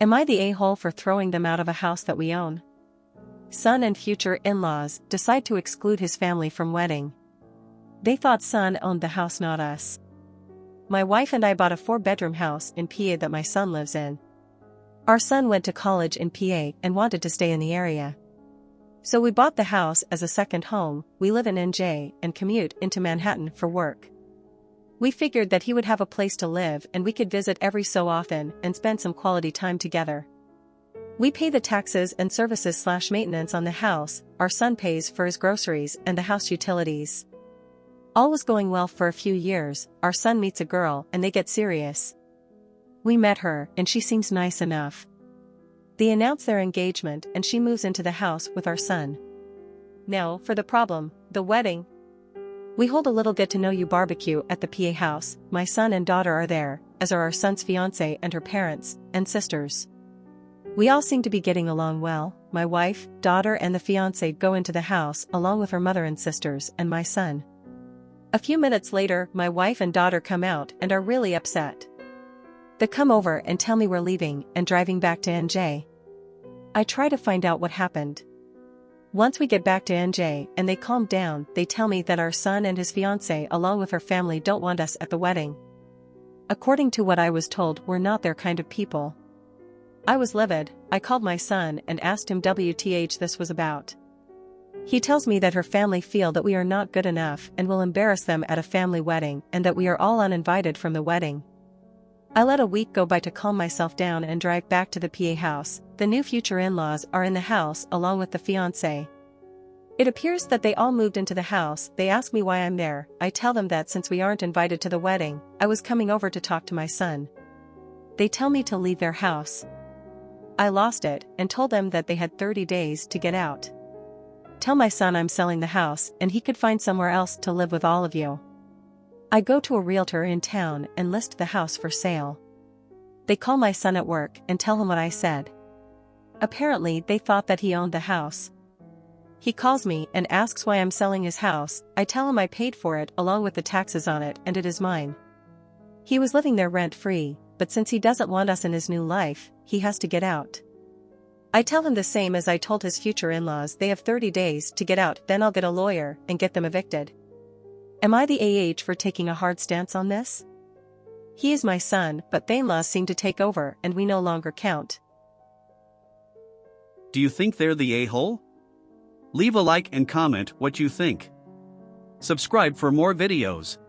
Am I the a-hole for throwing them out of a house that we own? Son and future in-laws decide to exclude his family from wedding. They thought son owned the house, not us. My wife and I bought a 4-bedroom house in PA that my son lives in. Our son went to college in PA and wanted to stay in the area. So we bought the house as a second home. We live in NJ and commute into Manhattan for work. We figured that he would have a place to live and we could visit every so often and spend some quality time together. We pay the taxes and services/maintenance on the house, our son pays for his groceries and the house utilities. All was going well for a few years. Our son meets a girl and they get serious. We met her and she seems nice enough. They announce their engagement and she moves into the house with our son. Now for the problem, the wedding. We hold a little get-to-know-you barbecue at the PA house. My son and daughter are there, as are our son's fiancée and her parents and sisters. We all seem to be getting along well. My wife, daughter and the fiancé go into the house along with her mother and sisters and my son. A few minutes later, my wife and daughter come out and are really upset. They come over and tell me we're leaving and driving back to NJ. I try to find out what happened. Once we get back to NJ and they calm down, they tell me that our son and his fiancée along with her family don't want us at the wedding. According to what I was told, we're not their kind of people. I was livid. I called my son and asked him WTH this was about. He tells me that her family feel that we are not good enough and will embarrass them at a family wedding and that we are all uninvited from the wedding. I let a week go by to calm myself down and drive back to the PA house. The new future in-laws are in the house along with the fiancé. It appears that they all moved into the house. They ask me why I'm there. I tell them that since we aren't invited to the wedding, I was coming over to talk to my son. They tell me to leave their house. I lost it and told them that they had 30 days to get out. Tell my son I'm selling the house and he could find somewhere else to live with all of you. I go to a realtor in town and list the house for sale. They call my son at work and tell him what I said. Apparently they thought that he owned the house. He calls me and asks why I'm selling his house. I tell him I paid for it along with the taxes on it and it is mine. He was living there rent-free, but since he doesn't want us in his new life, he has to get out. I tell him the same as I told his future in-laws. They have 30 days to get out, then I'll get a lawyer and get them evicted. Am I the AH for taking a hard stance on this? He is my son, but the in-laws seem to take over and we no longer count. Do you think they're the a-hole? Leave a like and comment what you think. Subscribe for more videos.